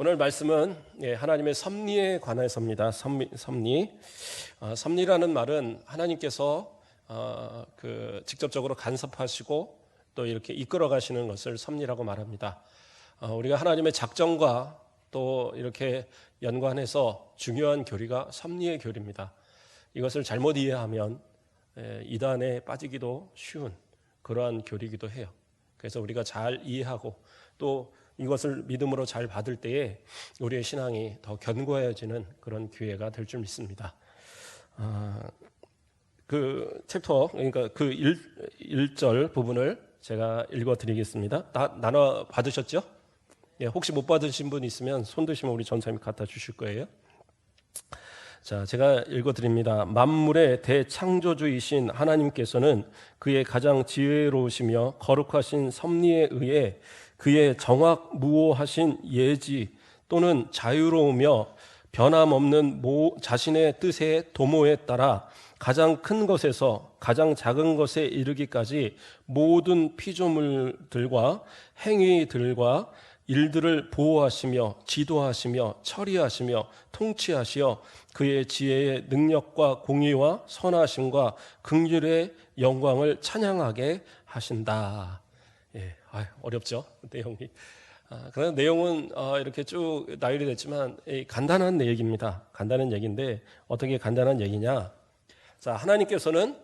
오늘 말씀은 하나님의 섭리에 관해서입니다. 섭리. 섭리라는 말은 하나님께서 직접적으로 간섭하시고 또 이렇게 이끌어 가시는 것을 섭리라고 말합니다. 우리가 하나님의 작정과 또 이렇게 연관해서 중요한 교리가 섭리의 교리입니다. 이것을 잘못 이해하면 이단에 빠지기도 쉬운 그러한 교리이기도 해요. 그래서 우리가 잘 이해하고 또 이것을 믿음으로 잘 받을 때에 우리의 신앙이 더 견고해지는 그런 기회가 될 줄 믿습니다. 그 챕터, 그러니까 그 1절 부분을 제가 읽어드리겠습니다. 다 나눠 받으셨죠? 혹시 못 받으신 분 있으면 손 드시면 우리 전사님이 갖다 주실 거예요. 자, 제가 읽어드립니다. 만물의 대창조주이신 하나님께서는 그의 가장 지혜로우시며 거룩하신 섭리에 의해 그의 정확무오하신 예지 또는 자유로우며 변함없는 자신의 뜻의 도모에 따라 가장 큰 것에서 가장 작은 것에 이르기까지 모든 피조물들과 행위들과 일들을 보호하시며 지도하시며 처리하시며 통치하시어 그의 지혜의 능력과 공의와 선하심과 긍휼의 영광을 찬양하게 하신다. 어렵죠? 내용이. 그런 내용은 이렇게 쭉 나열이 됐지만 간단한 얘기입니다. 간단한 얘기인데 어떻게 간단한 얘기냐? 자, 하나님께서는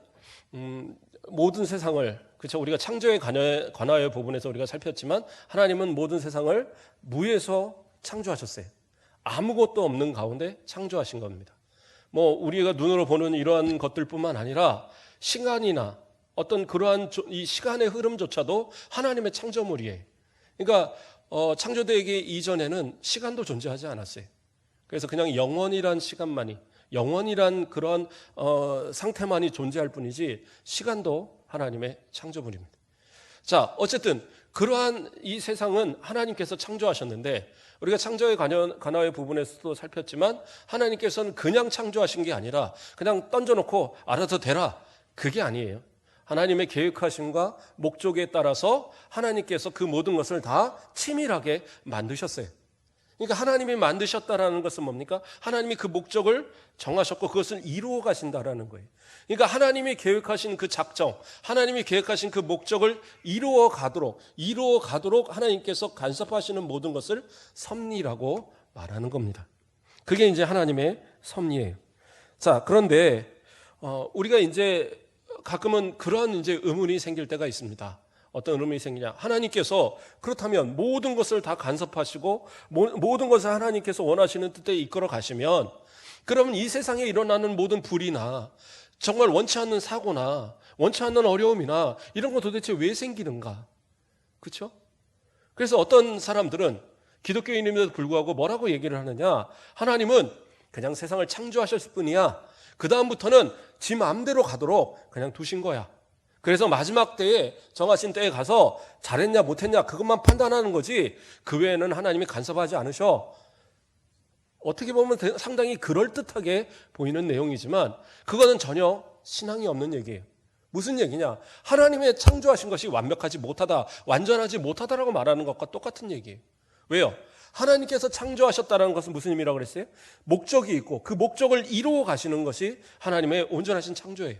모든 세상을, 그렇죠? 우리가 창조에 관하여 부분에서 우리가 살폈지만 하나님은 모든 세상을 무에서 창조하셨어요. 아무것도 없는 가운데 창조하신 겁니다. 우리가 눈으로 보는 이러한 것들뿐만 아니라 시간이나 어떤 그러한 이 시간의 흐름조차도 하나님의 창조물이에요. 그러니까 창조되기 이전에는 시간도 존재하지 않았어요. 그래서 그냥 영원이란 시간만이, 영원이란 그런 상태만이 존재할 뿐이지 시간도 하나님의 창조물입니다. 자, 어쨌든 그러한 이 세상은 하나님께서 창조하셨는데 우리가 창조에 관하여 부분에서도 살폈지만 하나님께서는 그냥 창조하신 게 아니라 그냥 던져놓고 알아서 되라, 그게 아니에요. 하나님의 계획하심과 목적에 따라서 하나님께서 그 모든 것을 다 치밀하게 만드셨어요. 그러니까 하나님이 만드셨다라는 것은 뭡니까? 하나님이 그 목적을 정하셨고 그것을 이루어 가신다라는 거예요. 그러니까 하나님이 계획하신 그 작정, 하나님이 계획하신 그 목적을 이루어 가도록 하나님께서 간섭하시는 모든 것을 섭리라고 말하는 겁니다. 그게 이제 하나님의 섭리예요. 자, 그런데 우리가 이제 가끔은 그러한 이제 의문이 생길 때가 있습니다. 어떤 의문이 생기냐? 하나님께서 그렇다면 모든 것을 다 간섭하시고 모든 것을 하나님께서 원하시는 뜻에 이끌어 가시면 그러면 이 세상에 일어나는 모든 불이나 정말 원치 않는 사고나 원치 않는 어려움이나 이런 거 도대체 왜 생기는가? 그렇죠? 그래서 어떤 사람들은 기독교인임에도 불구하고 뭐라고 얘기를 하느냐? 하나님은 그냥 세상을 창조하셨을 뿐이야. 그 다음부터는 지 마음대로 가도록 그냥 두신 거야. 그래서 마지막 때에 정하신 때에 가서 잘했냐 못했냐 그것만 판단하는 거지 그 외에는 하나님이 간섭하지 않으셔. 어떻게 보면 상당히 그럴듯하게 보이는 내용이지만 그거는 전혀 신앙이 없는 얘기예요. 무슨 얘기냐? 하나님의 창조하신 것이 완벽하지 못하다, 완전하지 못하다라고 말하는 것과 똑같은 얘기예요. 왜요? 하나님께서 창조하셨다는 것은 무슨 의미라고 그랬어요? 목적이 있고 그 목적을 이루어 가시는 것이 하나님의 온전하신 창조예요.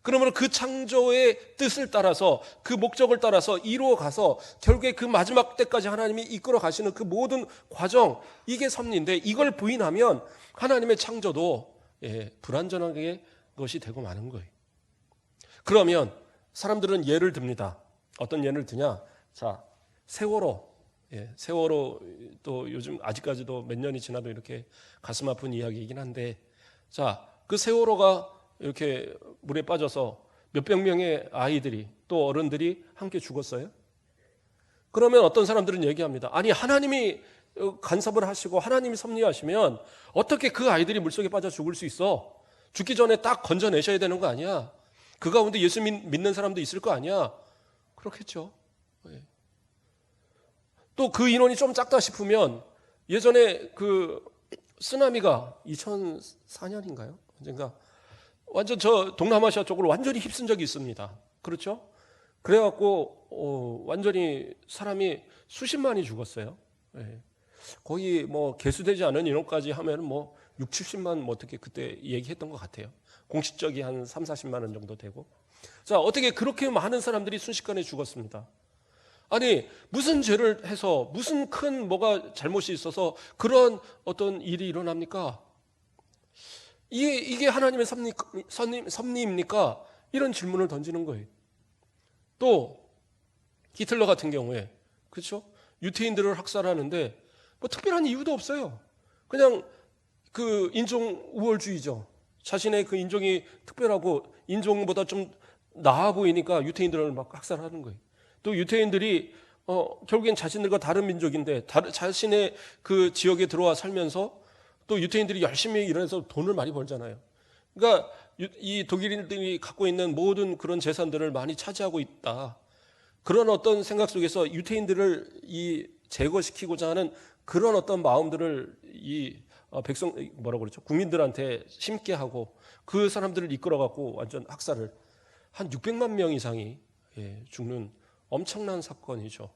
그러면 그 창조의 뜻을 따라서 그 목적을 따라서 이루어 가서 결국에 그 마지막 때까지 하나님이 이끌어 가시는 그 모든 과정, 이게 섭리인데 이걸 부인하면 하나님의 창조도 불완전하게 것이 되고 마는 거예요. 그러면 사람들은 예를 듭니다. 어떤 예를 드냐? 자, 세월호 또 요즘 아직까지도 몇 년이 지나도 이렇게 가슴 아픈 이야기이긴 한데, 자, 그 세월호가 이렇게 물에 빠져서 몇백 명의 아이들이 또 어른들이 함께 죽었어요. 그러면 어떤 사람들은 얘기합니다. 아니, 하나님이 간섭을 하시고 하나님이 섭리하시면 어떻게 그 아이들이 물속에 빠져 죽을 수 있어? 죽기 전에 딱 건져내셔야 되는 거 아니야? 그 가운데 예수 믿는 사람도 있을 거 아니야? 그렇겠죠. 또 그 인원이 좀 작다 싶으면 예전에 그 쓰나미가 2004년인가요? 언젠가 완전 저 동남아시아 쪽으로 완전히 휩쓴 적이 있습니다. 그렇죠? 그래갖고 완전히 사람이 수십만이 죽었어요. 거의 뭐 개수되지 않은 인원까지 하면 뭐 6, 70만 뭐 어떻게 그때 얘기했던 것 같아요. 공식적이 한 3, 40만 원 정도 되고. 자, 어떻게 그렇게 많은 사람들이 순식간에 죽었습니다. 아니, 무슨 죄를 해서 무슨 큰 뭐가 잘못이 있어서 그런 어떤 일이 일어납니까? 이게 하나님의 섭리입니까? 이런 질문을 던지는 거예요. 또 히틀러 같은 경우에, 그렇죠? 유태인들을 학살하는데 뭐 특별한 이유도 없어요. 그냥 그 인종 우월주의죠. 자신의 그 인종이 특별하고 인종보다 좀 나아 보이니까 유태인들을 막 학살하는 거예요. 또 유태인들이 결국엔 자신들과 다른 민족인데 자신의 그 지역에 들어와 살면서 또 유태인들이 열심히 일해서 돈을 많이 벌잖아요. 그러니까 이 독일인들이 갖고 있는 모든 그런 재산들을 많이 차지하고 있다. 그런 어떤 생각 속에서 유태인들을 제거시키고자 하는 그런 어떤 마음들을 뭐라고 그러죠? 국민들한테 심게 하고 그 사람들을 이끌어 갖고 완전 학살을 한 600만 명 이상이 죽는 엄청난 사건이죠.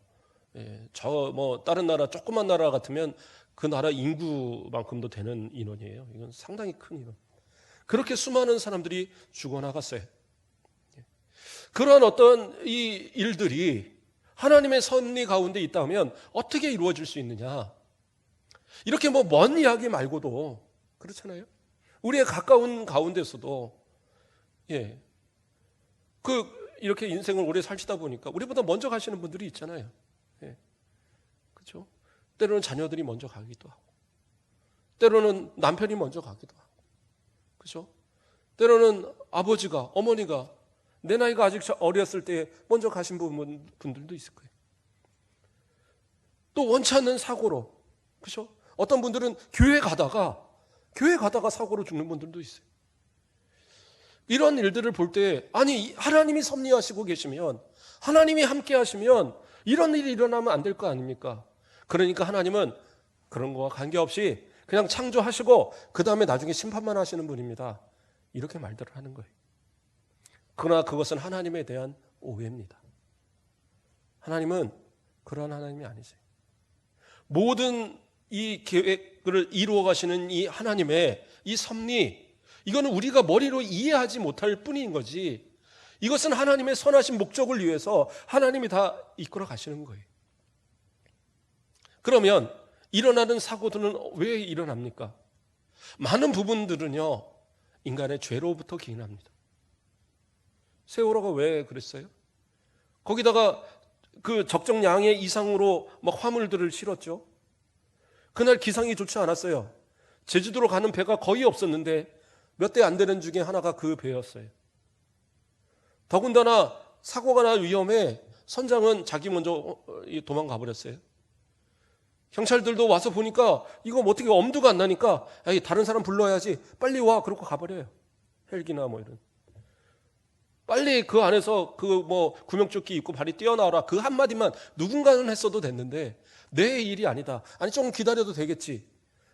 저 뭐 다른 나라 조그만 나라 같으면 그 나라 인구만큼도 되는 인원이에요. 이건 상당히 큰 인원. 그렇게 수많은 사람들이 죽어나갔어요. 그런 어떤 이 일들이 하나님의 섭리 가운데 있다면 어떻게 이루어질 수 있느냐? 이렇게 뭐 먼 이야기 말고도 그렇잖아요. 우리의 가까운 가운데서도 이렇게 인생을 오래 살시다 보니까 우리보다 먼저 가시는 분들이 있잖아요. 그렇죠? 때로는 자녀들이 먼저 가기도 하고, 때로는 남편이 먼저 가기도 하고, 그렇죠? 때로는 아버지가, 어머니가 내 나이가 아직 어렸을 때 먼저 가신 분들도 있을 거예요. 또 원치 않는 사고로, 그렇죠? 어떤 분들은 교회 가다가 사고로 죽는 분들도 있어요. 이런 일들을 볼 때, 아니, 하나님이 섭리하시고 계시면, 하나님이 함께 하시면 이런 일이 일어나면 안 될 거 아닙니까? 그러니까 하나님은 그런 거와 관계없이 그냥 창조하시고 그 다음에 나중에 심판만 하시는 분입니다. 이렇게 말들을 하는 거예요. 그러나 그것은 하나님에 대한 오해입니다. 하나님은 그러한 하나님이 아니세요. 모든 이 계획을 이루어 가시는 이 하나님의 이 섭리, 이거는 우리가 머리로 이해하지 못할 뿐인 거지, 이것은 하나님의 선하신 목적을 위해서 하나님이 다 이끌어 가시는 거예요. 그러면 일어나는 사고들은 왜 일어납니까? 많은 부분들은요, 인간의 죄로부터 기인합니다. 세월호가 왜 그랬어요? 거기다가 그 적정량의 이상으로 막 화물들을 실었죠. 그날 기상이 좋지 않았어요. 제주도로 가는 배가 거의 없었는데 몇 대 안 되는 중에 하나가 그 배였어요. 더군다나 사고가 날 위험에 선장은 자기 먼저 도망가 버렸어요. 경찰들도 와서 보니까 이거 뭐 어떻게 엄두가 안 나니까 다른 사람 불러야지, 빨리 와, 그러고 가버려요. 헬기나 뭐 이런. 빨리 그 안에서 그 뭐 구명조끼 입고 발이 뛰어나와라, 그 한마디만 누군가는 했어도 됐는데 내 일이 아니다. 아니, 조금 기다려도 되겠지.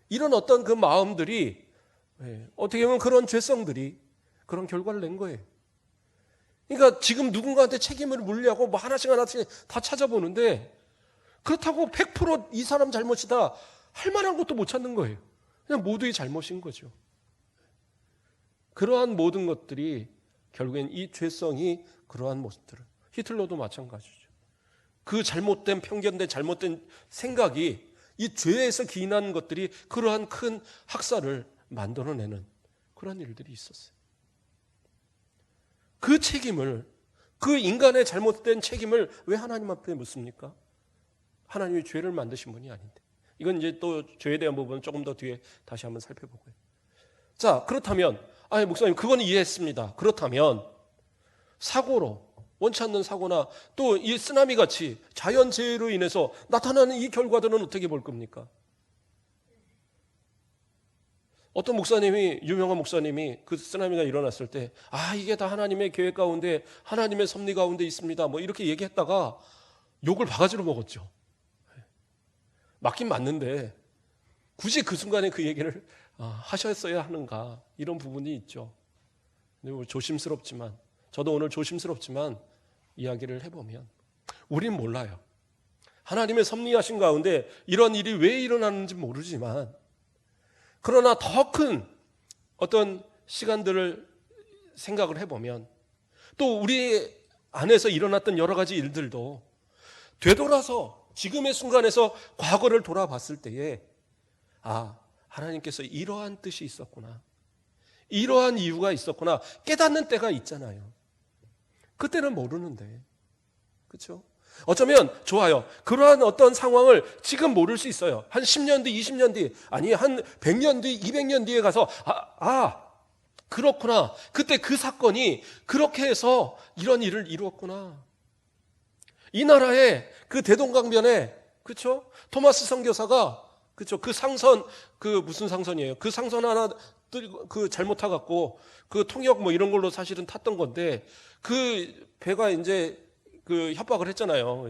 이런 어떤 그 마음들이, 어떻게 보면 그런 죄성들이 그런 결과를 낸 거예요. 그러니까 지금 누군가한테 책임을 물려고 뭐 하나씩 다 찾아보는데, 그렇다고 100% 이 사람 잘못이다 할 만한 것도 못 찾는 거예요. 그냥 모두의 잘못인 거죠. 그러한 모든 것들이 결국엔 이 죄성이 그러한 모습들을, 히틀러도 마찬가지죠. 그 잘못된 편견된 잘못된 생각이, 이 죄에서 기인한 것들이 그러한 큰 학살을 만들어내는 그런 일들이 있었어요. 그 책임을, 그 인간의 잘못된 책임을 왜 하나님 앞에 묻습니까? 하나님이 죄를 만드신 분이 아닌데. 이건 이제 또 죄에 대한 부분은 조금 더 뒤에 다시 한번 살펴보고요. 자, 그렇다면, 목사님, 그건 이해했습니다. 그렇다면 사고로, 원치 않는 사고나 또 이 쓰나미 같이 자연재해로 인해서 나타나는 이 결과들은 어떻게 볼 겁니까? 어떤 목사님이, 유명한 목사님이 그 쓰나미가 일어났을 때, 이게 다 하나님의 계획 가운데, 하나님의 섭리 가운데 있습니다, 뭐 이렇게 얘기했다가 욕을 바가지로 먹었죠. 맞긴 맞는데 굳이 그 순간에 그 얘기를 하셨어야 하는가, 이런 부분이 있죠. 근데 조심스럽지만, 저도 오늘 조심스럽지만 이야기를 해보면, 우린 몰라요. 하나님의 섭리하신 가운데 이런 일이 왜 일어나는지 모르지만, 그러나 더 큰 어떤 시간들을 생각을 해보면 또 우리 안에서 일어났던 여러 가지 일들도 되돌아서 지금의 순간에서 과거를 돌아봤을 때에 하나님께서 이러한 뜻이 있었구나, 이러한 이유가 있었구나 깨닫는 때가 있잖아요. 그때는 모르는데, 그렇죠? 어쩌면 좋아요. 그러한 어떤 상황을 지금 모를 수 있어요. 한 10년 뒤, 20년 뒤, 아니 한 100년 뒤, 200년 뒤에 가서 그렇구나. 그때 그 사건이 그렇게 해서 이런 일을 이루었구나. 이 나라의 그 대동강변에, 그렇죠? 토마스 선교사가, 그렇죠? 그 상선, 그 무슨 상선이에요? 그 상선 하나 그 잘못 타갖고 그 통역 뭐 이런 걸로 사실은 탔던 건데, 그 배가 이제 그 협박을 했잖아요.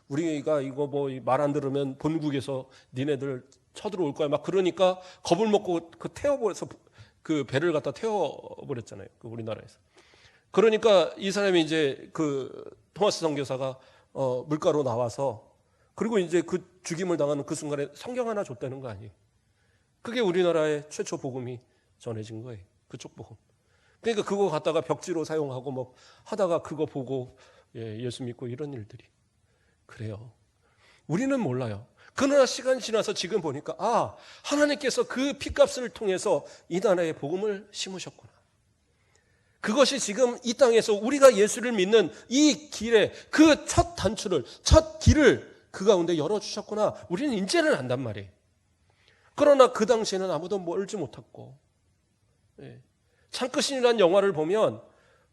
우리가 이거 뭐 말 안 들으면 본국에서 니네들 쳐들어올 거야. 막 그러니까 겁을 먹고 그 태워버려서 그 배를 갖다 태워버렸잖아요. 그 우리나라에서. 그러니까 이 사람이 이제 그 토마스 선교사가 물가로 나와서, 그리고 이제 그 죽임을 당하는 그 순간에 성경 하나 줬다는 거 아니에요. 그게 우리나라의 최초 복음이 전해진 거예요. 그쪽 복음. 그러니까 그거 갖다가 벽지로 사용하고 뭐 하다가 그거 보고 예수 믿고 이런 일들이. 그래요. 우리는 몰라요. 그러나 시간이 지나서 지금 보니까 하나님께서 그 피값을 통해서 이 나라에 복음을 심으셨구나. 그것이 지금 이 땅에서 우리가 예수를 믿는 이 길에 그 첫 단추를, 첫 길을 그 가운데 열어주셨구나. 우리는 인제는 안단 말이에요. 그러나 그 당시에는 아무도 멀지 못했고, 창끝이라는 영화를 보면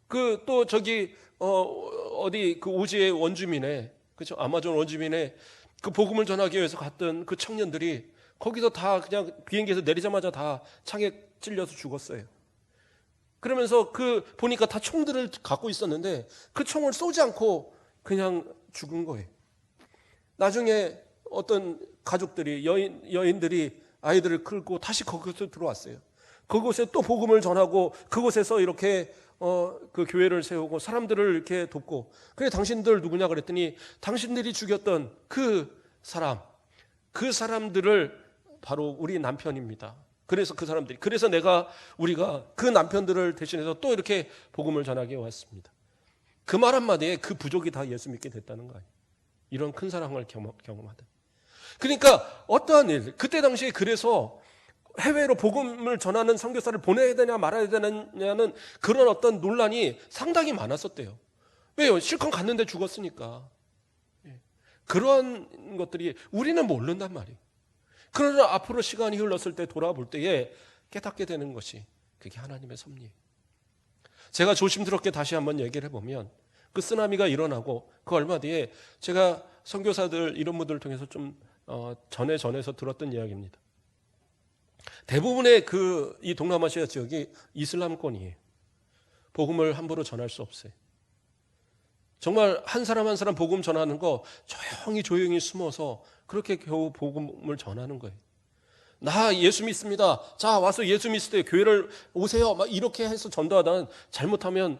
그 또 저기 어디 그 오지의 원주민의, 그죠? 아마존 원주민의 그 복음을 전하기 위해서 갔던 그 청년들이 거기서 다 그냥 비행기에서 내리자마자 다 창에 찔려서 죽었어요. 그러면서 그 보니까 다 총들을 갖고 있었는데 그 총을 쏘지 않고 그냥 죽은 거예요. 나중에 어떤 가족들이, 여인들이 아이들을 끌고 다시 거기서 들어왔어요. 그곳에 또 복음을 전하고 그곳에서 이렇게 그 교회를 세우고 사람들을 이렇게 돕고, 그래 당신들 누구냐 그랬더니 당신들이 죽였던 그 사람들을 바로 우리 남편입니다. 그래서 그 사람들이, 그래서 우리가 그 남편들을 대신해서 또 이렇게 복음을 전하게 왔습니다. 그 말 한마디에 그 부족이 다 예수 믿게 됐다는 거예요. 이런 큰 사랑을 경험하다. 그러니까 어떠한 일, 그때 당시에 그래서 해외로 복음을 전하는 선교사를 보내야 되냐 말아야 되느냐는 그런 어떤 논란이 상당히 많았었대요. 왜요? 실컷 갔는데 죽었으니까. 그런 것들이 우리는 모른단 말이에요. 그러나 앞으로 시간이 흘렀을 때 돌아볼 때에 깨닫게 되는 것이 그게 하나님의 섭리예요. 제가 조심스럽게 다시 한번 얘기를 해보면, 그 쓰나미가 일어나고 그 얼마 뒤에 제가 선교사들 이런 분들을 통해서 좀 전해서 들었던 이야기입니다. 대부분의 이 동남아시아 지역이 이슬람권이에요. 복음을 함부로 전할 수 없어요. 정말 한 사람 한 사람 복음 전하는 거 조용히 숨어서 그렇게 겨우 복음을 전하는 거예요. 나 예수 믿습니다. 자, 와서 예수 믿을 때 교회를 오세요. 막 이렇게 해서 전도하다는, 잘못하면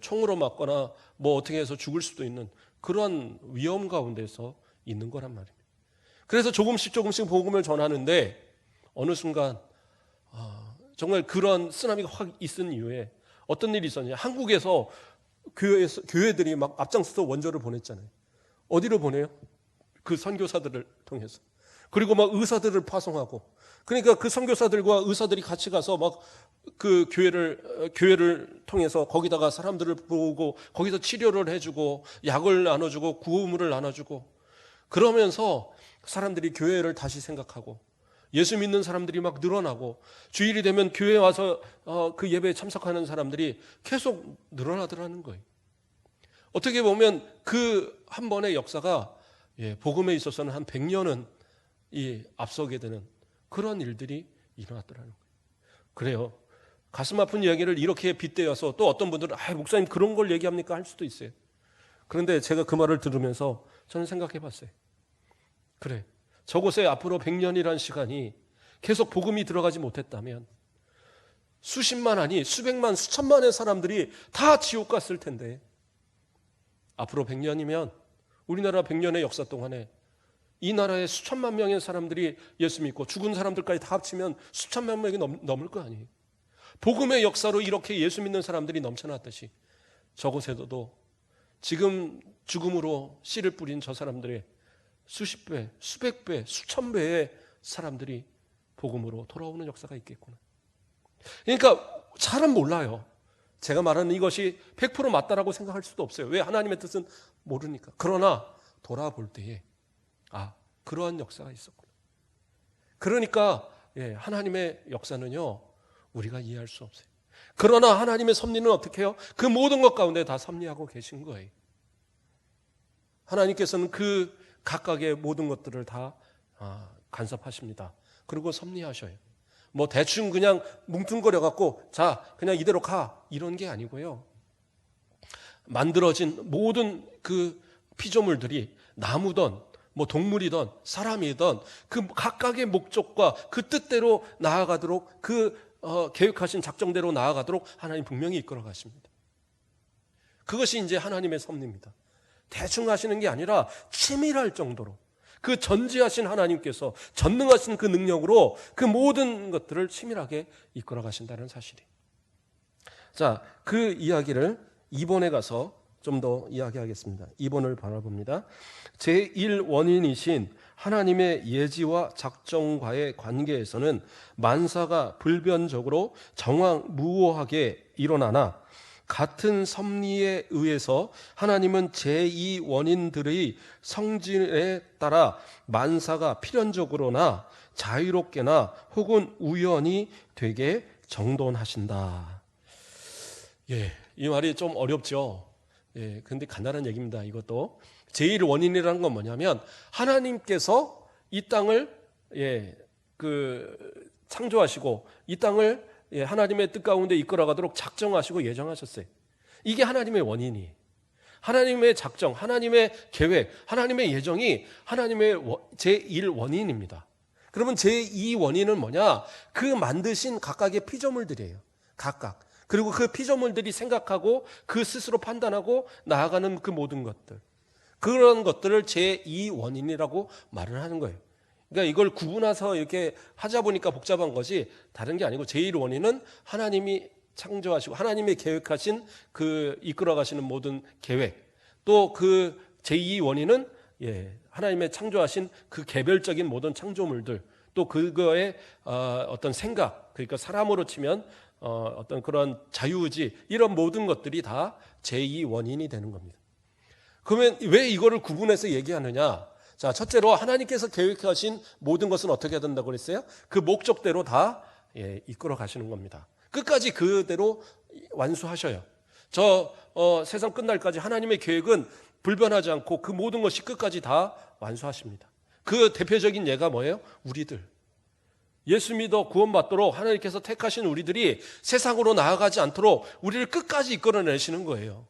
총으로 맞거나 뭐 어떻게 해서 죽을 수도 있는 그런 위험 가운데서 있는 거란 말입니다. 그래서 조금씩 복음을 전하는데 어느 순간 정말 그런 쓰나미가 확 있은 이후에 어떤 일이 있었냐. 한국에서 교회들이 막 앞장서서 원조를 보냈잖아요. 어디로 보내요? 그 선교사들을 통해서. 그리고 막 의사들을 파송하고. 그러니까 그 선교사들과 의사들이 같이 가서 막 그 교회를 통해서 거기다가 사람들을 보고 거기서 치료를 해주고 약을 나눠주고 구호물을 나눠주고, 그러면서 사람들이 교회를 다시 생각하고 예수 믿는 사람들이 막 늘어나고, 주일이 되면 교회에 와서 그 예배에 참석하는 사람들이 계속 늘어나더라는 거예요. 어떻게 보면 그 한 번의 역사가 복음에 있어서는 한 100년은 앞서게 되는 그런 일들이 일어났더라는 거예요. 그래요. 가슴 아픈 이야기를 이렇게 빗대어서 또 어떤 분들은 목사님 그런 걸 얘기합니까? 할 수도 있어요. 그런데 제가 그 말을 들으면서 저는 생각해 봤어요. 그래, 저곳에 앞으로 100년이라는 시간이 계속 복음이 들어가지 못했다면 수십만 아니 수백만 수천만의 사람들이 다 지옥 갔을 텐데, 앞으로 100년이면 우리나라 100년의 역사 동안에 이 나라에 수천만 명의 사람들이 예수 믿고 죽은 사람들까지 다 합치면 수천만 명이 넘을 거 아니에요. 복음의 역사로 이렇게 예수 믿는 사람들이 넘쳐났듯이 저곳에도 지금 죽음으로 씨를 뿌린 저 사람들의 수십 배, 수백 배, 수천 배의 사람들이 복음으로 돌아오는 역사가 있겠구나. 그러니까 잘은 몰라요. 제가 말하는 이것이 100% 맞다라고 생각할 수도 없어요. 왜? 하나님의 뜻은 모르니까. 그러나 돌아볼 때에 그러한 역사가 있었구나. 그러니까 하나님의 역사는요, 우리가 이해할 수 없어요. 그러나 하나님의 섭리는 어떻게 해요? 그 모든 것 가운데 다 섭리하고 계신 거예요. 하나님께서는 그 각각의 모든 것들을 다 간섭하십니다. 그리고 섭리하셔요. 뭐 대충 그냥 뭉뚱거려 갖고 자 그냥 이대로 가 이런 게 아니고요. 만들어진 모든 그 피조물들이 나무든 뭐 동물이든 사람이든 그 각각의 목적과 그 뜻대로 나아가도록 그 계획하신 작정대로 나아가도록 하나님 분명히 이끌어 가십니다. 그것이 이제 하나님의 섭리입니다. 대충 하시는 게 아니라 치밀할 정도로 그 전지하신 하나님께서 전능하신 그 능력으로 그 모든 것들을 치밀하게 이끌어 가신다는 사실이. 자, 그 이야기를 2번에 가서 좀 더 이야기하겠습니다. 2번을 바라봅니다. 제1원인이신 하나님의 예지와 작정과의 관계에서는 만사가 불변적으로 정황무오하게 일어나나 같은 섭리에 의해서 하나님은 제2원인들의 성질에 따라 만사가 필연적으로나 자유롭게나 혹은 우연히 되게 정돈하신다. 이 말이 좀 어렵죠. 근데 간단한 얘기입니다. 이것도 제1원인이라는 건 뭐냐면 하나님께서 이 땅을 창조하시고 이 땅을 하나님의 뜻 가운데 이끌어가도록 작정하시고 예정하셨어요. 이게 하나님의 원인이에요. 하나님의 작정, 하나님의 계획, 하나님의 예정이 하나님의 제1원인입니다. 그러면 제2원인은 뭐냐? 그 만드신 각각의 피조물들이에요. 각각. 그리고 그 피조물들이 생각하고 그 스스로 판단하고 나아가는 그 모든 것들. 그런 것들을 제2원인이라고 말을 하는 거예요. 그러니까 이걸 구분해서 이렇게 하자 보니까 복잡한 것이 다른 게 아니고 제1원인은 하나님이 창조하시고 하나님이 계획하신 그 이끌어 가시는 모든 계획, 또 그 제2원인은 하나님의 창조하신 그 개별적인 모든 창조물들, 또 그거의 어떤 생각, 그러니까 사람으로 치면 어떤 그런 자유의지, 이런 모든 것들이 다 제2원인이 되는 겁니다. 그러면 왜 이거를 구분해서 얘기하느냐? 자, 첫째로 하나님께서 계획하신 모든 것은 어떻게 된다고 그랬어요? 그 목적대로 다 이끌어 가시는 겁니다. 끝까지 그대로 완수하셔요. 세상 끝날까지 하나님의 계획은 불변하지 않고 그 모든 것이 끝까지 다 완수하십니다. 그 대표적인 예가 뭐예요? 우리들. 예수 믿어 구원받도록 하나님께서 택하신 우리들이 세상으로 나아가지 않도록 우리를 끝까지 이끌어내시는 거예요.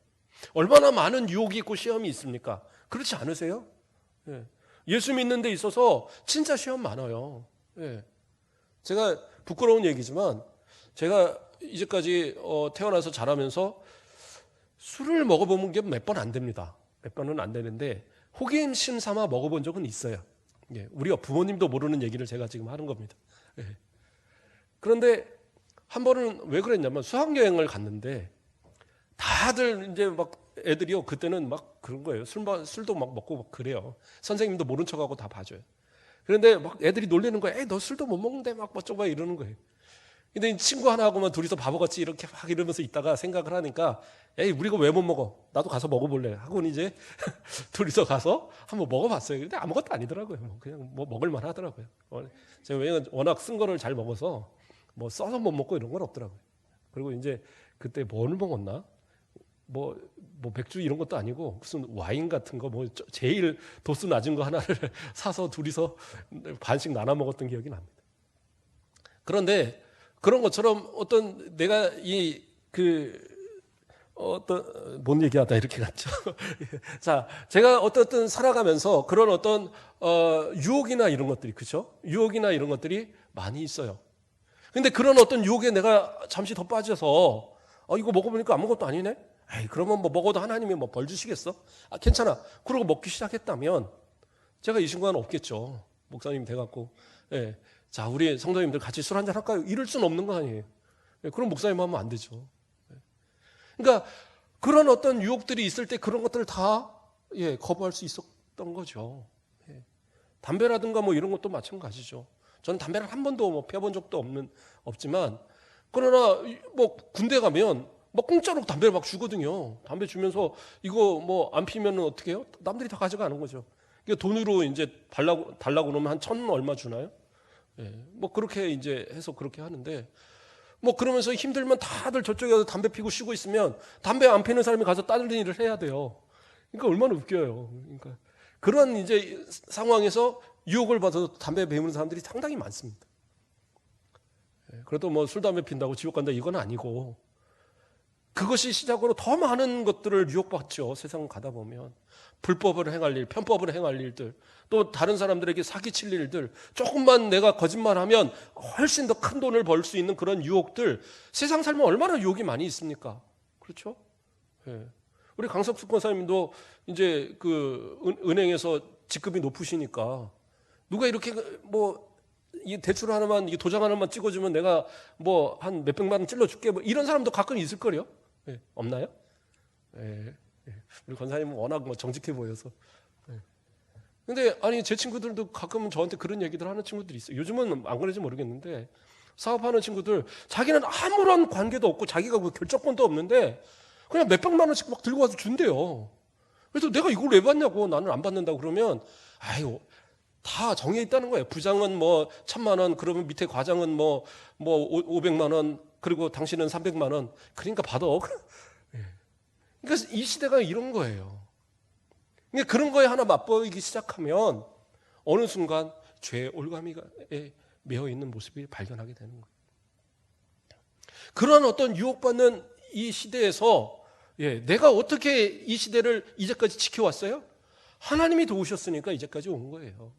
얼마나 많은 유혹이 있고 시험이 있습니까? 그렇지 않으세요? 예수 믿는 데 있어서 진짜 시험 많아요. 제가 부끄러운 얘기지만 제가 이제까지 태어나서 자라면서 술을 먹어보는 게 몇 번 안 됩니다. 몇 번은 안 되는데 호기심 삼아 먹어본 적은 있어요. 우리가 부모님도 모르는 얘기를 제가 지금 하는 겁니다. 그런데 한 번은 왜 그랬냐면 수학여행을 갔는데 다들 이제 막 애들이요, 그때는 막 그런 거예요. 술도 막 먹고 막 그래요. 선생님도 모른 척하고 다 봐줘요. 그런데 막 애들이 놀리는 거예요. 에이, 너 술도 못 먹는데 막 어쩌고 이러는 거예요. 근데 친구 하나하고만 둘이서 바보같이 이렇게 막 이러면서 있다가 생각을 하니까 에이, 우리가 왜 못 먹어? 나도 가서 먹어볼래. 하고는 이제 둘이서 가서 한번 먹어봤어요. 근데 아무것도 아니더라고요. 그냥 뭐 먹을만 하더라고요. 제가 왜냐면 워낙 쓴 거를 잘 먹어서 뭐 써서 못 먹고 이런 건 없더라고요. 그리고 이제 그때 뭘 먹었나? 뭐 맥주 이런 것도 아니고 무슨 와인 같은 거 뭐 제일 도수 낮은 거 하나를 사서 둘이서 반씩 나눠 먹었던 기억이 납니다. 그런데 그런 것처럼 어떤 내가 뭔 얘기하다 이렇게 갔죠. 자, 제가 어떤 살아가면서 그런 어떤 유혹이나 이런 것들이, 그렇죠? 유혹이나 이런 것들이 많이 있어요. 근데 그런 어떤 유혹에 내가 잠시 더 빠져서 이거 먹어보니까 아무것도 아니네. 에이, 그러면 뭐 먹어도 하나님이 뭐 벌 주시겠어? 아, 괜찮아. 그러고 먹기 시작했다면 제가 이 순간 없겠죠. 목사님 돼갖고, 예, 자, 우리 성도님들 같이 술 한잔 할까요? 이럴 수는 없는 거 아니에요. 예, 그럼 목사님 하면 안 되죠. 예. 그러니까 그런 어떤 유혹들이 있을 때 그런 것들을 다 예, 거부할 수 있었던 거죠. 예. 담배라든가 뭐 이런 것도 마찬가지죠. 저는 담배를 한 번도 뭐 펴본 적도 없지만, 그러나 뭐 군대 가면 뭐 공짜로 담배를 막 주거든요. 담배 주면서 이거 뭐 안 피면 어떻게 해요? 남들이 다 가져가는 거죠. 이게 돈으로 이제 달라고 그러면 한 1,000 얼마 주나요? 예, 뭐 그렇게 이제 해서 그렇게 하는데, 뭐 그러면서 힘들면 다들 저쪽에 가서 담배 피고 쉬고 있으면 담배 안 피는 사람이 가서 다른 일을 해야 돼요. 그러니까 얼마나 웃겨요. 그러니까 그런 이제 상황에서 유혹을 받아서 담배 배우는 사람들이 상당히 많습니다. 예, 그래도 뭐 술 담배 핀다고 지옥 간다 이건 아니고, 그것이 시작으로 더 많은 것들을 유혹받죠. 세상 가다 보면 불법을 행할 일, 편법을 행할 일들, 또 다른 사람들에게 사기칠 일들, 조금만 내가 거짓말하면 훨씬 더 큰 돈을 벌 수 있는 그런 유혹들, 세상 살면 얼마나 유혹이 많이 있습니까? 그렇죠? 예. 우리 강석수 권사님도 이제 그 은행에서 직급이 높으시니까 누가 이렇게 뭐 이 대출 하나만, 이 도장 하나만 찍어주면 내가 뭐 한 몇백만 원 찔러줄게, 뭐 이런 사람도 가끔 있을 거요. 예, 없나요? 예, 예. 우리 권사님은 워낙 뭐 정직해 보여서. 예. 근데 아니 제 친구들도 가끔은 저한테 그런 얘기들 하는 친구들이 있어요. 요즘은 안 그런지 모르겠는데, 사업하는 친구들 자기는 아무런 관계도 없고 자기가 그 결정권도 없는데 그냥 몇백만 원씩 막 들고 와서 준대요. 그래서 내가 이걸 왜 받냐고, 나는 안 받는다고 그러면, 아유, 다 정해 있다는 거예요. 부장은 뭐 1,000만 원, 그러면 밑에 과장은 뭐 500만 원, 그리고 당신은 300만 원. 그러니까 받아. 그러니까 이 시대가 이런 거예요. 그러니까 그런 거에 하나 맛보이기 시작하면 어느 순간 죄의 올가미에 매여 있는 모습이 발견하게 되는 거예요. 그런 어떤 유혹받는 이 시대에서 내가 어떻게 이 시대를 이제까지 지켜왔어요? 하나님이 도우셨으니까 이제까지 온 거예요.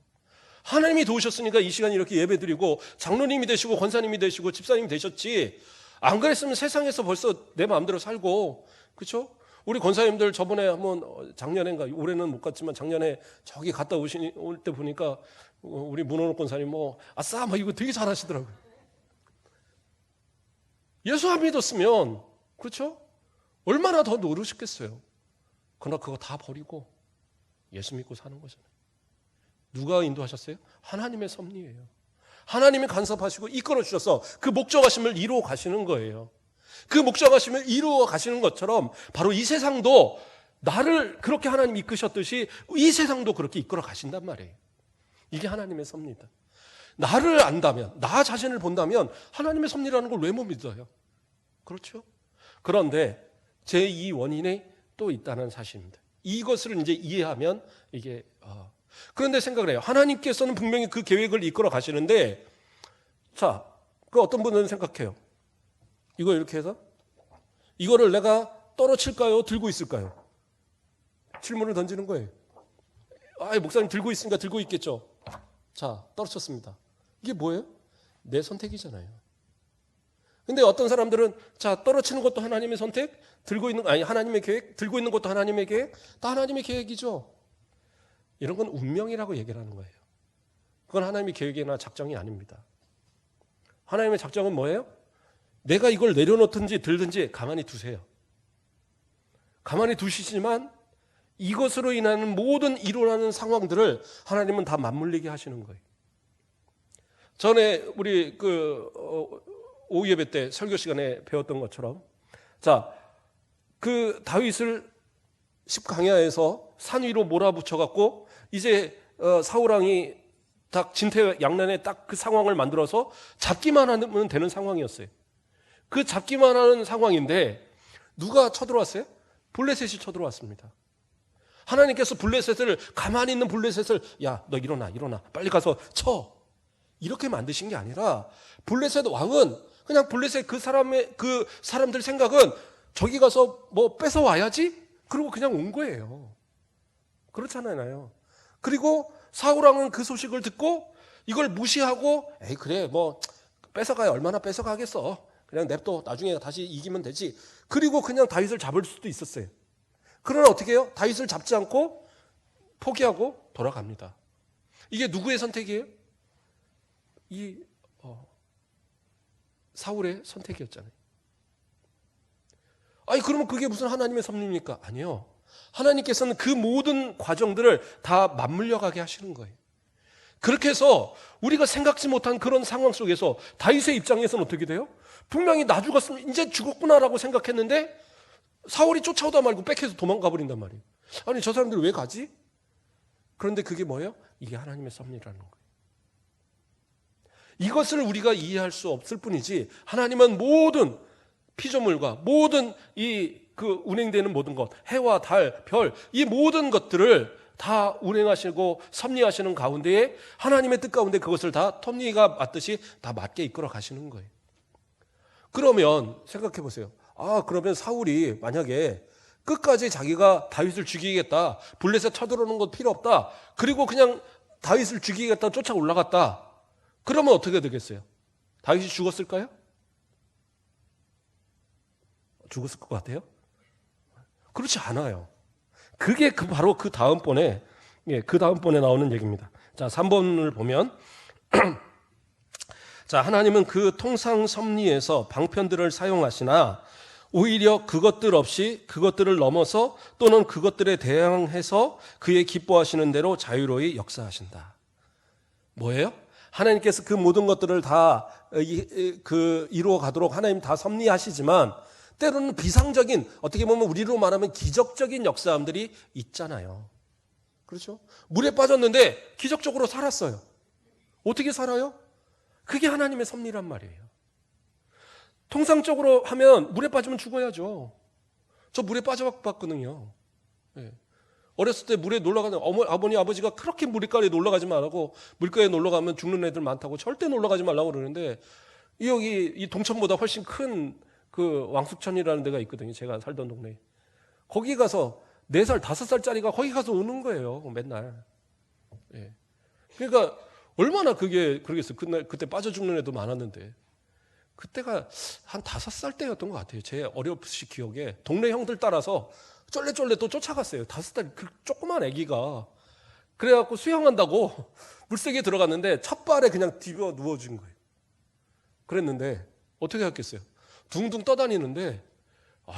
하나님이 도우셨으니까 이 시간 이렇게 예배드리고 장로님이 되시고 권사님이 되시고 집사님이 되셨지, 안 그랬으면 세상에서 벌써 내 마음대로 살고, 그렇죠? 우리 권사님들 저번에 한번 작년인가, 올해는 못 갔지만 작년에 저기 갔다 올 때 보니까 우리 문원옥 권사님 뭐 아싸 막 이거 되게 잘하시더라고요. 예수 안 믿었으면, 그렇죠? 얼마나 더 노르셨겠어요. 그러나 그거 다 버리고 예수 믿고 사는 거잖아요. 누가 인도하셨어요? 하나님의 섭리예요. 하나님이 간섭하시고 이끌어 주셔서 그 목적하심을 이루어 가시는 거예요. 그 목적하심을 이루어 가시는 것처럼 바로 이 세상도 나를 그렇게 하나님이 이끄셨듯이 이 세상도 그렇게 이끌어 가신단 말이에요. 이게 하나님의 섭리다. 나를 안다면, 나 자신을 본다면 하나님의 섭리라는 걸 왜 못 믿어요? 그렇죠? 그런데 제2 원인이 또 있다는 사실입니다. 이것을 이제 이해하면 이게 그런데 생각을 해요. 하나님께서는 분명히 그 계획을 이끌어 가시는데, 자, 그 어떤 분은 생각해요. 이거 이렇게 해서 이거를 내가 떨어칠까요? 들고 있을까요? 질문을 던지는 거예요. 아, 목사님 들고 있으니까 들고 있겠죠. 자, 떨어졌습니다. 이게 뭐예요? 내 선택이잖아요. 근데 어떤 사람들은 자, 떨어치는 것도 하나님의 선택, 하나님의 계획, 들고 있는 것도 하나님의 계획, 다 하나님의 계획이죠. 이런 건 운명이라고 얘기를 하는 거예요. 그건 하나님의 계획이나 작정이 아닙니다. 하나님의 작정은 뭐예요? 내가 이걸 내려놓든지 들든지 가만히 두세요. 가만히 두시지만 이것으로 인하는 모든 일어나는 상황들을 하나님은 다 맞물리게 하시는 거예요. 전에 우리 오후 예배 때 설교 시간에 배웠던 것처럼, 자, 그 다윗을 십강야에서 산 위로 몰아붙여 갖고 이제 사울왕이 딱 진퇴양난에 딱 그 상황을 만들어서 잡기만 하면 되는 상황이었어요. 그 잡기만 하는 상황인데 누가 쳐들어왔어요? 블레셋이 쳐들어왔습니다. 하나님께서 블레셋을, 가만히 있는 블레셋을, 야, 너 일어나 빨리 가서 쳐, 이렇게 만드신 게 아니라, 블레셋 왕은 그냥 블레셋 그 사람들 생각은 저기 가서 뭐 뺏어와야지, 그러고 그냥 온 거예요. 그렇잖아요. 그리고 사울왕은 그 소식을 듣고 이걸 무시하고, 에이 그래 뭐 뺏어가야 얼마나 뺏어가겠어, 그냥 냅둬. 나중에 다시 이기면 되지. 그리고 그냥 다윗을 잡을 수도 있었어요. 그러나 어떻게 해요? 다윗을 잡지 않고 포기하고 돌아갑니다. 이게 누구의 선택이에요? 사울의 선택이었잖아요. 아니 그러면 그게 무슨 하나님의 섭리입니까? 아니요. 하나님께서는 그 모든 과정들을 다 맞물려 가게 하시는 거예요. 그렇게 해서 우리가 생각지 못한 그런 상황 속에서 다윗의 입장에서는 어떻게 돼요? 분명히 나 죽었으면 이제 죽었구나라고 생각했는데 사울이 쫓아오다 말고 백해서 도망가 버린단 말이에요. 아니 저 사람들 왜 가지? 그런데 그게 뭐예요? 이게 하나님의 섭리라는 거예요. 이것을 우리가 이해할 수 없을 뿐이지 하나님은 모든 피조물과 모든 운행되는 모든 것, 해와 달, 별, 이 모든 것들을 다 운행하시고 섭리하시는 가운데에 하나님의 뜻 가운데 그것을 다 섭리가 맞듯이 다 맞게 이끌어 가시는 거예요. 그러면 생각해 보세요. 그러면 사울이 만약에 끝까지 자기가 다윗을 죽이겠다, 블레셋 쳐들어오는 것 필요 없다, 그리고 그냥 다윗을 죽이겠다 쫓아 올라갔다, 그러면 어떻게 되겠어요? 다윗이 죽었을까요? 죽었을 것 같아요? 그렇지 않아요. 그게 바로 그 다음번에 나오는 얘기입니다. 자, 3번을 보면 자, 하나님은 그 통상 섭리에서 방편들을 사용하시나 오히려 그것들 없이 그것들을 넘어서 또는 그것들에 대항해서 그의 기뻐하시는 대로 자유로이 역사하신다. 뭐예요? 하나님께서 그 모든 것들을 다 이루어 가도록 하나님 다 섭리하시지만 때로는 비상적인, 어떻게 보면 우리로 말하면 기적적인 역사함들이 있잖아요. 그렇죠? 물에 빠졌는데 기적적으로 살았어요. 어떻게 살아요? 그게 하나님의 섭리란 말이에요. 통상적으로 하면 물에 빠지면 죽어야죠. 저 물에 빠져봤거든요. 네. 어렸을 때 물에 놀러 가는 어머니 아버지가 그렇게 물가에 놀러 가지 말라고, 물가에 놀러 가면 죽는 애들 많다고 절대 놀러 가지 말라고 그러는데 여기 이 동천보다 훨씬 큰 그 왕숙천이라는 데가 있거든요. 제가 살던 동네에. 거기 가서 4살, 5살짜리가 거기 가서 우는 거예요. 맨날. 예. 그러니까 얼마나 그게 그러겠어요. 그때 빠져 죽는 애도 많았는데. 그때가 한 5살 때였던 것 같아요. 제 어렴풋이 기억에. 동네 형들 따라서 쫄래쫄래 또 쫓아갔어요. 5살 그 조그만 애기가. 그래갖고 수영한다고 물속에 들어갔는데 첫 발에 그냥 디벼 누워준 거예요. 그랬는데 어떻게 했겠어요? 둥둥 떠다니는데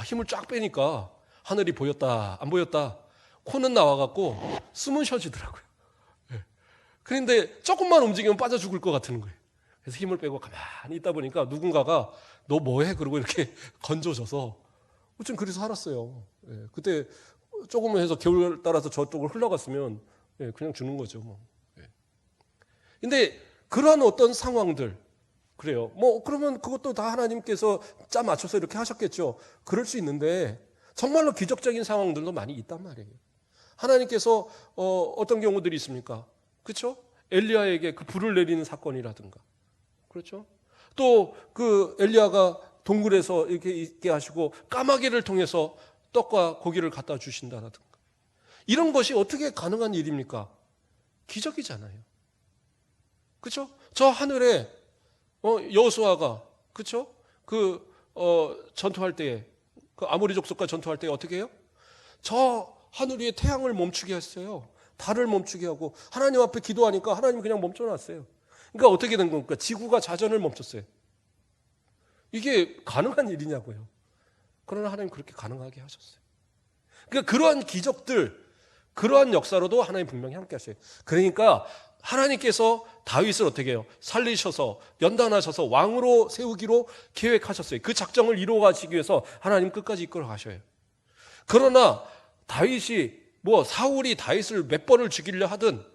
힘을 쫙 빼니까 하늘이 보였다 안 보였다, 코는 나와갖고 숨은 쉬어지더라고요. 네. 그런데 조금만 움직이면 빠져 죽을 것 같은 거예요. 그래서 힘을 빼고 가만히 있다 보니까 누군가가 너 뭐해? 그러고 이렇게 건져줘서 좀 그래서 살았어요. 네. 그때 조금 해서 겨울 따라서 저쪽으로 흘러갔으면 그냥 죽는 거죠. 뭐. 근데 그러한 어떤 상황들, 그래요. 그러면 그것도 다 하나님께서 짜 맞춰서 이렇게 하셨겠죠. 그럴 수 있는데 정말로 기적적인 상황들도 많이 있단 말이에요. 하나님께서 어떤 경우들이 있습니까? 그렇죠? 엘리야에게 그 불을 내리는 사건이라든가, 그렇죠? 또 그 엘리야가 동굴에서 이렇게 있게 하시고 까마귀를 통해서 떡과 고기를 갖다 주신다라든가, 이런 것이 어떻게 가능한 일입니까? 기적이잖아요. 그렇죠? 저 하늘에 여호수아가, 그렇죠? 전투할 때에, 그 아모리 족속과 전투할 때 어떻게 해요? 저 하늘 위에 태양을 멈추게 했어요. 달을 멈추게 하고 하나님 앞에 기도하니까 하나님 그냥 멈춰놨어요. 그러니까 어떻게 된 겁니까? 지구가 자전을 멈췄어요. 이게 가능한 일이냐고요. 그러나 하나님 그렇게 가능하게 하셨어요. 그러니까 그러한 기적들, 그러한 역사로도 하나님 분명히 함께 하셔요. 그러니까 하나님께서 다윗을 어떻게 해요? 살리셔서 연단하셔서 왕으로 세우기로 계획하셨어요. 그 작정을 이루어 가시기 위해서 하나님 끝까지 이끌어 가셔요. 그러나 다윗이 사울이 다윗을 몇 번을 죽이려 하든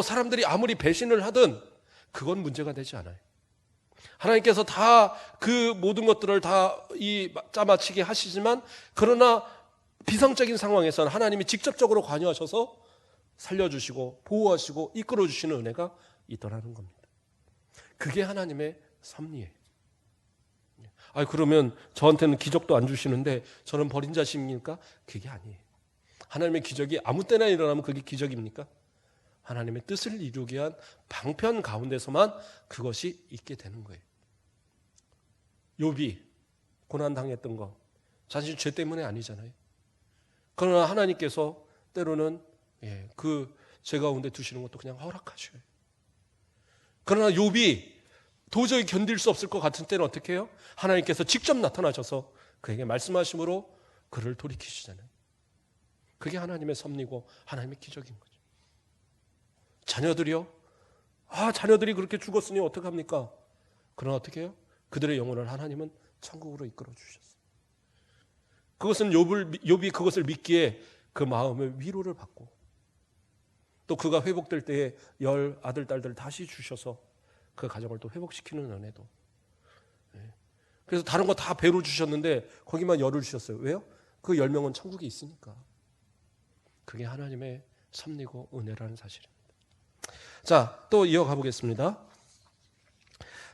사람들이 아무리 배신을 하든 그건 문제가 되지 않아요. 하나님께서 다 그 모든 것들을 다 짜맞추게 하시지만, 그러나 비상적인 상황에서는 하나님이 직접적으로 관여하셔서 살려주시고 보호하시고 이끌어주시는 은혜가 있더라는 겁니다. 그게 하나님의 섭리예요. 그러면 저한테는 기적도 안 주시는데 저는 버린 자식입니까? 그게 아니에요. 하나님의 기적이 아무 때나 일어나면 그게 기적입니까? 하나님의 뜻을 이루기 위한 방편 가운데서만 그것이 있게 되는 거예요. 욥이 고난 당했던 거 자신 죄 때문에 아니잖아요. 그러나 하나님께서 때로는 그 죄 가운데 두시는 것도 그냥 허락하셔요. 그러나 욥이 도저히 견딜 수 없을 것 같은 때는 어떻게 해요? 하나님께서 직접 나타나셔서 그에게 말씀하심으로 그를 돌이키시잖아요. 그게 하나님의 섭리고 하나님의 기적인 거죠. 자녀들이요? 자녀들이 그렇게 죽었으니 어떡합니까? 그러나 어떻게 해요? 그들의 영혼을 하나님은 천국으로 이끌어 주셨어요. 그것은 욥이 그것을 믿기에 그 마음의 위로를 받고 또 그가 회복될 때에 10 아들, 딸들을 다시 주셔서 그 가정을 또 회복시키는 은혜도. 그래서 다른 거 다 배로 주셨는데 거기만 10을 주셨어요. 왜요? 그 10명은 천국에 있으니까. 그게 하나님의 섭리고 은혜라는 사실입니다. 자, 또 이어가 보겠습니다.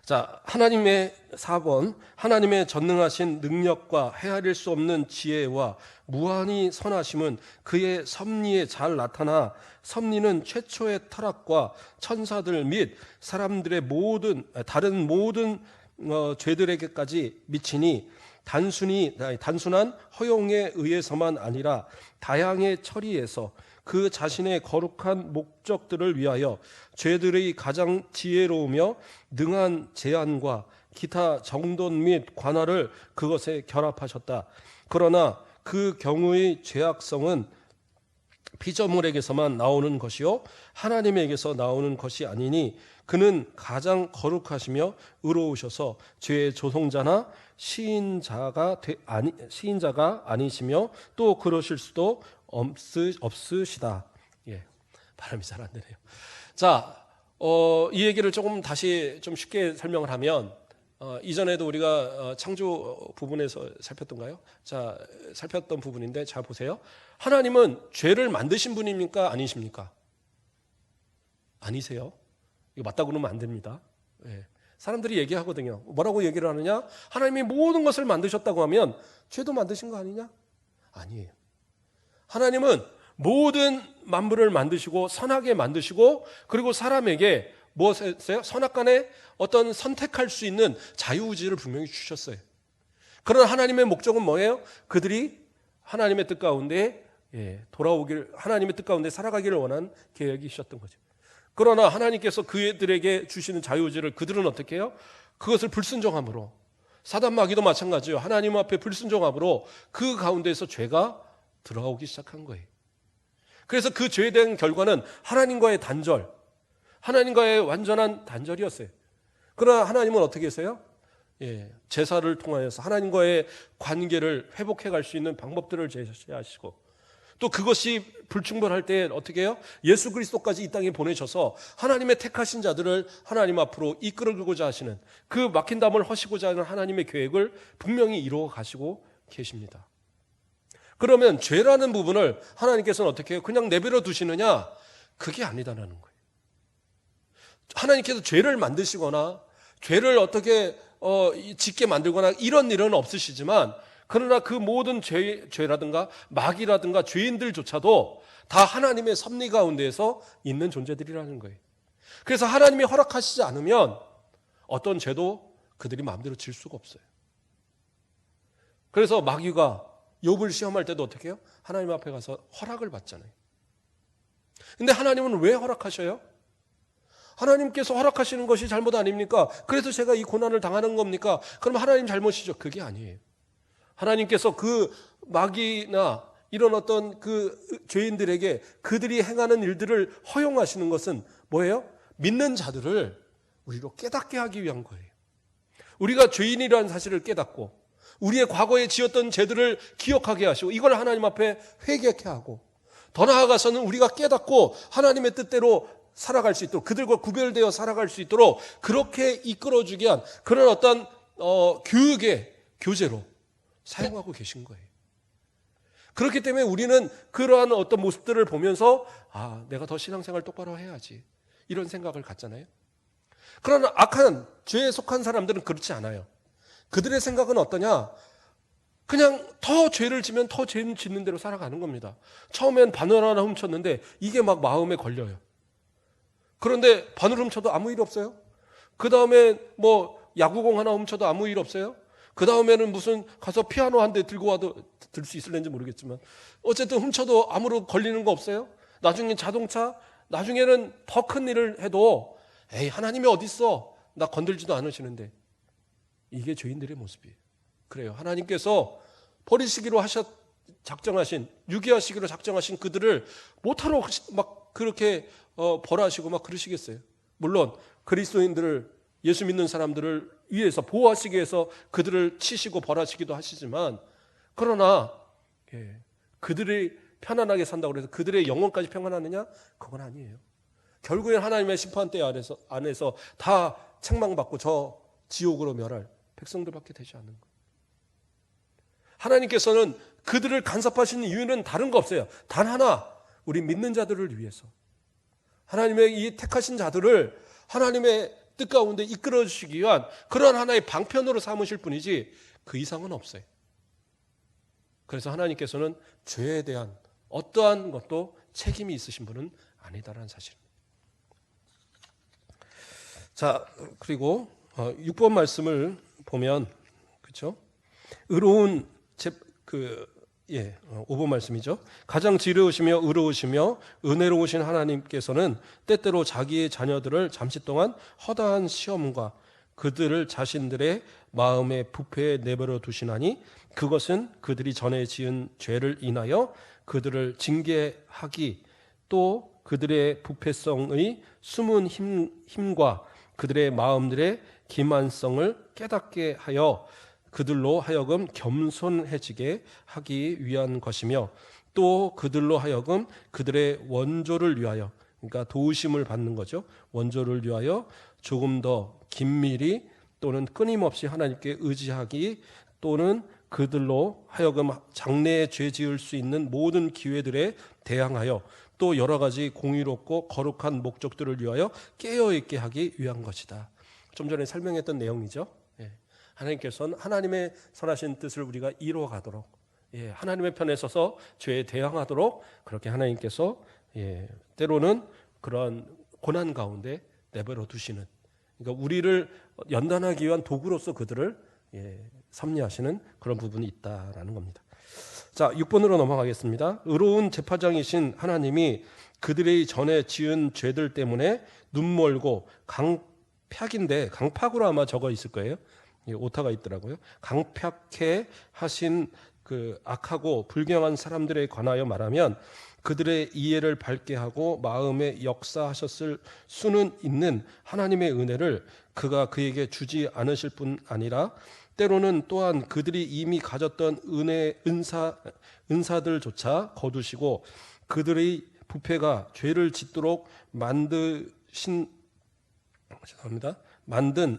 자, 하나님의 4번, 하나님의 전능하신 능력과 헤아릴 수 없는 지혜와 무한히 선하심은 그의 섭리에 잘 나타나 섭리는 최초의 타락과 천사들 및 사람들의 다른 모든 죄들에게까지 미치니 단순한 허용에 의해서만 아니라 다양의 처리에서 그 자신의 거룩한 목적들을 위하여 죄들의 가장 지혜로우며 능한 제한과 기타 정돈 및 관할을 그것에 결합하셨다. 그러나 그 경우의 죄악성은 피조물에게서만 나오는 것이요 하나님에게서 나오는 것이 아니니 그는 가장 거룩하시며 의로우셔서 죄의 조성자나 시인자가 아니시며 또 그러실 수도 없으시다. 발음이 잘 안 되네요. 자, 이 얘기를 조금 다시 좀 쉽게 설명을 하면 이전에도 우리가 창조 부분에서 살폈던가요? 자, 살폈던 부분인데 잘 보세요. 하나님은 죄를 만드신 분입니까? 아니십니까? 아니세요. 이거 맞다고 그러면 안 됩니다. 사람들이 얘기하거든요. 뭐라고 얘기를 하느냐? 하나님이 모든 것을 만드셨다고 하면 죄도 만드신 거 아니냐? 아니에요. 하나님은 모든 만물을 만드시고 선하게 만드시고 그리고 사람에게 무엇이었어요? 선악간에 어떤 선택할 수 있는 자유의지를 분명히 주셨어요. 그러나 하나님의 목적은 뭐예요? 그들이 하나님의 뜻 가운데 하나님의 뜻 가운데 살아가기를 원하는 계획이셨던 거죠. 그러나 하나님께서 그들에게 주시는 자유의지를 그들은 어떻게 해요? 그것을 불순종함으로 사단 마귀도 마찬가지예요. 하나님 앞에 불순종함으로 그 가운데서 죄가 들어오기 시작한 거예요. 그래서 그 죄에 대한 결과는 하나님과의 단절, 하나님과의 완전한 단절이었어요. 그러나 하나님은 어떻게 했어요? 제사를 통하여서 하나님과의 관계를 회복해 갈 수 있는 방법들을 제시하시고 또 그것이 불충분할 때 어떻게 해요? 예수 그리스도까지 이 땅에 보내셔서 하나님의 택하신 자들을 하나님 앞으로 이끌어가고자 하시는 그 막힌 담을 허시고자 하는 하나님의 계획을 분명히 이루어 가시고 계십니다. 그러면 죄라는 부분을 하나님께서는 어떻게 해요? 그냥 내버려 두시느냐? 그게 아니다라는 거예요. 하나님께서 죄를 만드시거나 죄를 어떻게 짓게 만들거나 이런 일은 없으시지만 그러나 그 모든 죄라든가 마귀라든가 죄인들조차도 다 하나님의 섭리 가운데에서 있는 존재들이라는 거예요. 그래서 하나님이 허락하시지 않으면 어떤 죄도 그들이 마음대로 질 수가 없어요. 그래서 마귀가 욥을 시험할 때도 어떻게 해요? 하나님 앞에 가서 허락을 받잖아요. 근데 하나님은 왜 허락하셔요? 하나님께서 허락하시는 것이 잘못 아닙니까? 그래서 제가 이 고난을 당하는 겁니까? 그럼 하나님 잘못이죠. 그게 아니에요. 하나님께서 그 마귀나 이런 어떤 그 죄인들에게 그들이 행하는 일들을 허용하시는 것은 뭐예요? 믿는 자들을 우리로 깨닫게 하기 위한 거예요. 우리가 죄인이라는 사실을 깨닫고 우리의 과거에 지었던 죄들을 기억하게 하시고 이걸 하나님 앞에 회개케 하고 더 나아가서는 우리가 깨닫고 하나님의 뜻대로 살아갈 수 있도록 그들과 구별되어 살아갈 수 있도록 그렇게 이끌어주게 한 그런 어떤 교육의 교재로 사용하고 계신 거예요. 그렇기 때문에 우리는 그러한 어떤 모습들을 보면서 내가 더 신앙생활 똑바로 해야지 이런 생각을 갖잖아요. 그러나 악한 죄에 속한 사람들은 그렇지 않아요. 그들의 생각은 어떠냐? 그냥 더 죄를 지면 더 죄 짓는 대로 살아가는 겁니다. 처음엔 바늘 하나 훔쳤는데 이게 막 마음에 걸려요. 그런데 바늘 훔쳐도 아무 일 없어요. 그 다음에 뭐 야구공 하나 훔쳐도 아무 일 없어요. 그 다음에는 무슨 가서 피아노 한 대 들고 와도 들 수 있을는지 모르겠지만 어쨌든 훔쳐도 아무런 걸리는 거 없어요. 나중에 자동차, 나중에는 더 큰 일을 해도 에이 하나님이 어디 있어? 나 건들지도 않으시는데. 이게 죄인들의 모습이에요. 그래요. 하나님께서 버리시기로 작정하신, 유기하시기로 작정하신 그들을 못하러 막 그렇게 벌하시고 막 그러시겠어요. 물론 그리스도인들을, 예수 믿는 사람들을 위해서 보호하시기 위해서 그들을 치시고 벌하시기도 하시지만, 그러나 그들이 편안하게 산다고 해서 그들의 영혼까지 평안하느냐? 그건 아니에요. 결국엔 하나님의 심판대 안에서 다 책망받고 저 지옥으로 멸할 백성들밖에 되지 않는 거예요. 하나님께서는 그들을 간섭하시는 이유는 다른 거 없어요. 단 하나, 우리 믿는 자들을 위해서. 하나님의 이 택하신 자들을 하나님의 뜻 가운데 이끌어 주시기 위한 그런 하나의 방편으로 삼으실 뿐이지 그 이상은 없어요. 그래서 하나님께서는 죄에 대한 어떠한 것도 책임이 있으신 분은 아니다라는 사실입니다. 자, 그리고 6번 말씀을 보면, 그렇죠? 의로운 5번 말씀이죠. 가장 지혜로우시며 의로우시며 은혜로우신 하나님께서는 때때로 자기의 자녀들을 잠시 동안 허다한 시험과 그들을 자신들의 마음의 부패에 내버려 두시나니 그것은 그들이 전에 지은 죄를 인하여 그들을 징계하기, 또 그들의 부패성의 숨은 힘과 그들의 마음들의 기만성을 깨닫게 하여 그들로 하여금 겸손해지게 하기 위한 것이며, 또 그들로 하여금 그들의 원조를 위하여, 그러니까 도우심을 받는 거죠. 원조를 위하여 조금 더 긴밀히 또는 끊임없이 하나님께 의지하기, 또는 그들로 하여금 장래에 죄 지을 수 있는 모든 기회들에 대항하여 또 여러 가지 공의롭고 거룩한 목적들을 위하여 깨어있게 하기 위한 것이다. 좀 전에 설명했던 내용이죠. 하나님께서는 하나님의 선하신 뜻을 우리가 이루어가도록, 하나님의 편에 서서 죄에 대항하도록 그렇게 하나님께서 때로는 그런 고난 가운데 내버려 두시는, 그러니까 우리를 연단하기 위한 도구로서 그들을 섭리하시는 그런 부분이 있다라는 겁니다. 자, 6번으로 넘어가겠습니다. 의로운 재판장이신 하나님이 그들의 전에 지은 죄들 때문에 눈멀고 강팍으로 아마 적어 있을 거예요. 오타가 있더라고요. 강팍해 하신 그 악하고 불경한 사람들에 관하여 말하면 그들의 이해를 밝게 하고 마음에 역사하셨을 수는 있는 하나님의 은혜를 그가 그에게 주지 않으실 뿐 아니라 때로는 또한 그들이 이미 가졌던 은사들조차 거두시고 그들의 부패가 죄를 짓도록 만든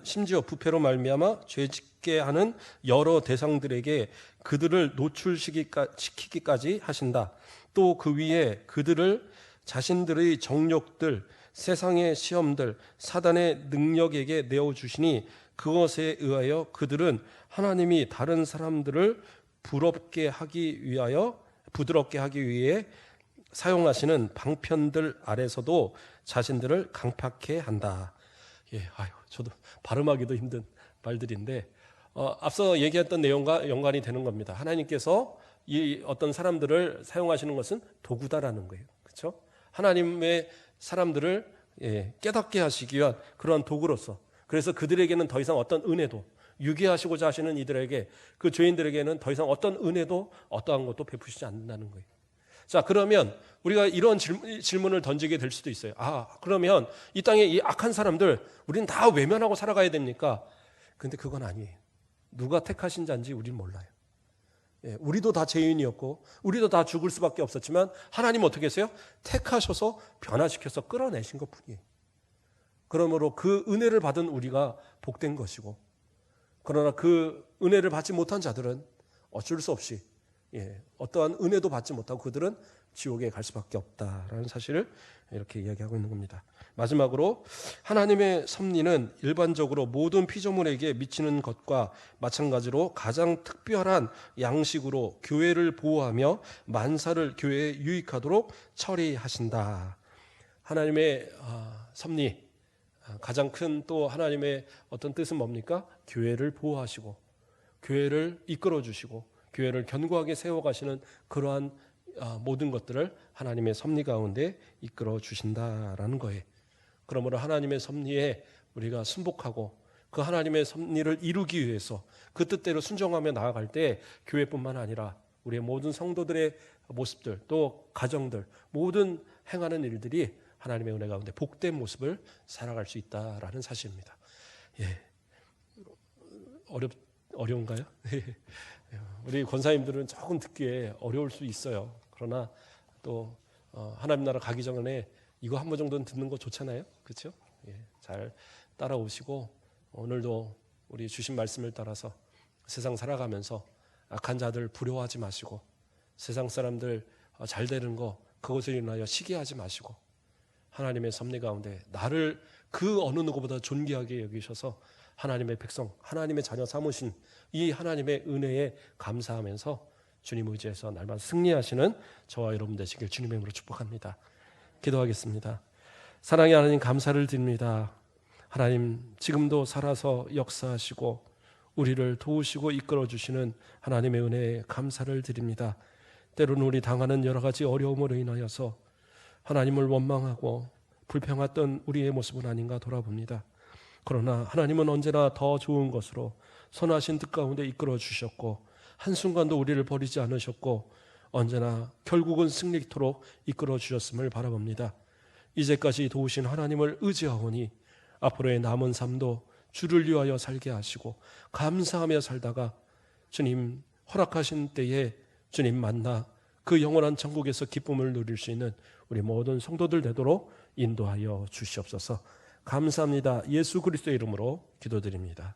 심지어 부패로 말미암아 죄짓게 하는 여러 대상들에게 그들을 노출시키기까지 하신다. 또 그 위에 그들을 자신들의 정욕들, 세상의 시험들, 사단의 능력에게 내어주시니 그것에 의하여 그들은 하나님이 다른 사람들을 부드럽게 하기 위해 사용하시는 방편들 아래서도 자신들을 강팍해 한다. 저도 발음하기도 힘든 말들인데 앞서 얘기했던 내용과 연관이 되는 겁니다. 하나님께서 이 어떤 사람들을 사용하시는 것은 도구다라는 거예요. 그렇죠? 하나님의 사람들을 깨닫게 하시기 위한 그런 도구로서, 그래서 그들에게는 더 이상 어떤 은혜도, 유기하시고자 하시는 이들에게, 그 죄인들에게는 더 이상 어떤 은혜도 어떠한 것도 베푸시지 않는다는 거예요. 자, 그러면 우리가 이런 질문을 던지게 될 수도 있어요. 그러면 이 땅에 이 악한 사람들 우리는 다 외면하고 살아가야 됩니까? 근데 그건 아니에요. 누가 택하신 자인지 우리는 몰라요. 우리도 다 죄인이었고 우리도 다 죽을 수밖에 없었지만 하나님 어떻게 했어요? 택하셔서 변화시켜서 끌어내신 것뿐이에요. 그러므로 그 은혜를 받은 우리가 복된 것이고, 그러나 그 은혜를 받지 못한 자들은 어쩔 수 없이 어떠한 은혜도 받지 못하고 그들은 지옥에 갈 수밖에 없다라는 사실을 이렇게 이야기하고 있는 겁니다. 마지막으로 하나님의 섭리는 일반적으로 모든 피조물에게 미치는 것과 마찬가지로 가장 특별한 양식으로 교회를 보호하며 만사를 교회에 유익하도록 처리하신다. 하나님의 섭리, 가장 큰 또 하나님의 어떤 뜻은 뭡니까? 교회를 보호하시고 교회를 이끌어 주시고 교회를 견고하게 세워가시는 그러한 모든 것들을 하나님의 섭리 가운데 이끌어 주신다라는 거예요. 그러므로 하나님의 섭리에 우리가 순복하고 그 하나님의 섭리를 이루기 위해서 그 뜻대로 순종하며 나아갈 때 교회뿐만 아니라 우리의 모든 성도들의 모습들 또 가정들 모든 행하는 일들이 하나님의 은혜 가운데 복된 모습을 살아갈 수 있다라는 사실입니다. 예, 어려운가요? 우리 권사님들은 조금 듣기에 어려울 수 있어요. 그러나 또 하나님 나라 가기 전에 이거 한 번 정도는 듣는 거 좋잖아요, 그렇죠? 예, 잘 따라오시고 오늘도 우리 주신 말씀을 따라서 세상 살아가면서 악한 자들 부러워하지 마시고 세상 사람들 잘 되는 거 그것을 인하여 시기하지 마시고 하나님의 섭리 가운데 나를 그 어느 누구보다 존귀하게 여기셔서 하나님의 백성, 하나님의 자녀 삼으신 이 하나님의 은혜에 감사하면서 주님 의지해서 날마다 승리하시는 저와 여러분 되시길 주님의 이름으로 축복합니다. 기도하겠습니다. 사랑의 하나님 감사를 드립니다. 하나님 지금도 살아서 역사하시고 우리를 도우시고 이끌어주시는 하나님의 은혜에 감사를 드립니다. 때로는 우리 당하는 여러 가지 어려움으로 인하여서 하나님을 원망하고 불평했던 우리의 모습은 아닌가 돌아봅니다. 그러나 하나님은 언제나 더 좋은 것으로 선하신 뜻 가운데 이끌어 주셨고 한순간도 우리를 버리지 않으셨고 언제나 결국은 승리토록 이끌어 주셨음을 바라봅니다. 이제까지 도우신 하나님을 의지하오니 앞으로의 남은 삶도 주를 위하여 살게 하시고 감사하며 살다가 주님 허락하신 때에 주님 만나 그 영원한 천국에서 기쁨을 누릴 수 있는 우리 모든 성도들 되도록 인도하여 주시옵소서. 감사합니다. 예수 그리스도의 이름으로 기도드립니다.